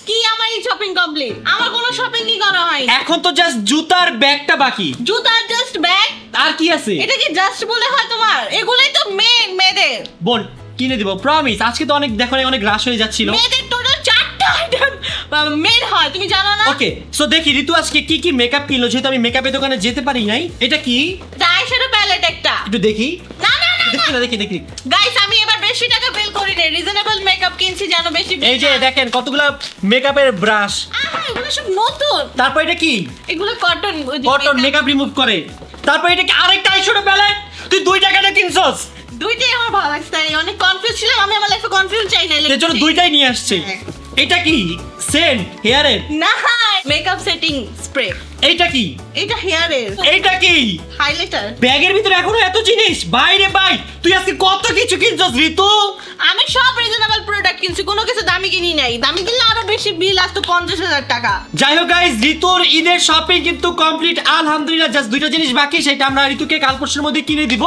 S2: কি আমার এই শপিং কমপ্লিট? আমার কোনো শপিংই করা হয়।
S1: এখন তো জাস্ট জুতার ব্যাগটা বাকি।
S2: জুতার জাস্ট ব্যাগ?
S1: আর কি আছে?
S2: এটা কি জাস্ট বলে হয় তোমার? এগুলাই তো মেয়েদের।
S1: বোন কিনে দিব, প্রমিস। আজকে তো অনেক দেখো অনেক রাশ হয়ে যাচ্ছিল।
S2: মেয়েদের টোটাল 4টা আইটেম মেড হয়, তুমি জানো না?
S1: ওকে, সো দেখি ঋতু আজকে কি কি মেকআপ কিনলো, যেহেতু আমি মেকআপের দোকানে যেতে পারি নাই। এটা কি?
S2: আইশ্যাডো প্যালেট একটা।
S1: একটু দেখি।
S2: না না না
S1: দেখি না, দেখি দেখি।
S2: গাইস, আমি এবার বেশি টাকা বিল করি না, রিজনেবল মেকআপ কিনছি যেন বেশি।
S1: এই যে দেখেন কতগুলা মেকআপের ব্রাশ।
S2: এগুলো সব নতুন।
S1: তারপর এটা কি?
S2: এগুলো কটন।
S1: কটন মেকআপ রিমুভ করে। তারপর এটা কি? আরেকটা আইশ্যাডো প্যালেট। তুই 2 টাকাটা কিনছস?
S2: দুইটাই আমার ভালো লাগছে, তাই অনেক কনফিউজ ছিলাম। আমি আমার লাইফে কনফিউজ চাই না।
S1: এর জন্য 2টাই নিয়ে আসছে। এটা কি? সেন্ট হেয়ারের?
S2: না, মেকআপ সেটিং স্প্রে।
S1: এইটা কি?
S2: এটা হেয়ারের
S1: এইটা কি?
S2: হাইলাইটার।
S1: ব্যাগের ভিতরে এখনো এত জিনিস, বাইরে ভাই তুই আজকে কত কিছু কিনছস ঋতু।
S2: আমি সব রিজনেবল প্রোডাক্ট কিনছি, কোনো কিছু দামি কিনি নাই। দামি কিনলে আরো বেশি বিল আসতো, 50,000 টাকা।
S1: যাই হোক গাইস, ঋতুর ঈদের শপিং কিন্তু কমপ্লিট আলহামদুলিল্লাহ। জাস্ট দুইটা জিনিস বাকি, সেটা আমরা ঋতুকে কাল পরশুর মধ্যে কিনে দিব।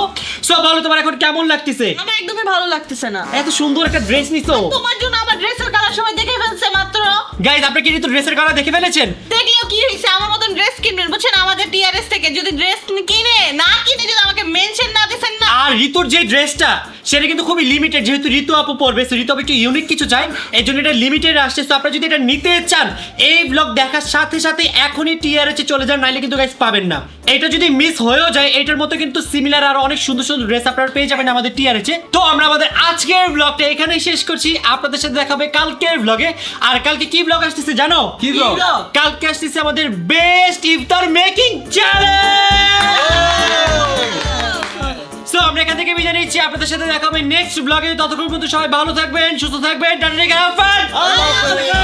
S1: সো বলো তোমার এখন কেমন লাগতেছে?
S2: আমার একদমই ভালো লাগতেছে না।
S1: এত সুন্দর একটা ড্রেস নিছো।
S2: তোমার জন্য আমার ড্রেসের কালার সময় দেখে ফেলছে মাত্র।
S1: গাইস আপনি কি ঋতুর ড্রেসের কালার দেখে ফেলেছেন?
S2: দেখলেও কি হইছে, আমার মতন ড্রেস কিনবেন বুঝছেন আমাদের টিআরএস থেকে। যদি ড্রেস কিনে না কিনে যদি আমাকে মেনশন না দিবেন না।
S1: আর ঋতুর যে ড্রেসটা সেটা কিন্তু খুবই লিমিটেড, যেহেতু ঋতু আপু পরবে, সো ঋতু আপু একটু ইউনিক কিছু চাই, এই জন্য এটা লিমিটেড আসছে। সো আপনারা যদি এটা নিতে চান এই ব্লগ দেখার সাথে সাথে এখনই টিআরএসে চলে যান, নাইলে কিন্তু গাইস পাবেন না। এটা যদি মিস হয়েও যায়, এটার মতো কিন্তু সিমিলার আর অনেক সুন্দর সুন্দর ড্রেস আপনারা পেয়ে যাবেন আমাদের টিআরএসে। তো আমরা আমাদের আজকের ব্লগটা এখানেই শেষ করছি, আপনাদের সাথে দেখা হবে কালকের ব্লগে। আর কালকে কি ব্লগ আসতেছে জানো?
S3: কি vlog?
S1: কালকে আসতেছে আমাদের বেস্ট ইফতার মেকিং চ্যালেঞ্জ। সো আমরা এখান থেকে বিদায় নিচ্ছি, আপনাদের সাথে দেখা হবে নেক্সট ব্লগে। ততক্ষণ পর্যন্ত সবাই ভালো থাকবেন, সুস্থ থাকবেন, টাটা।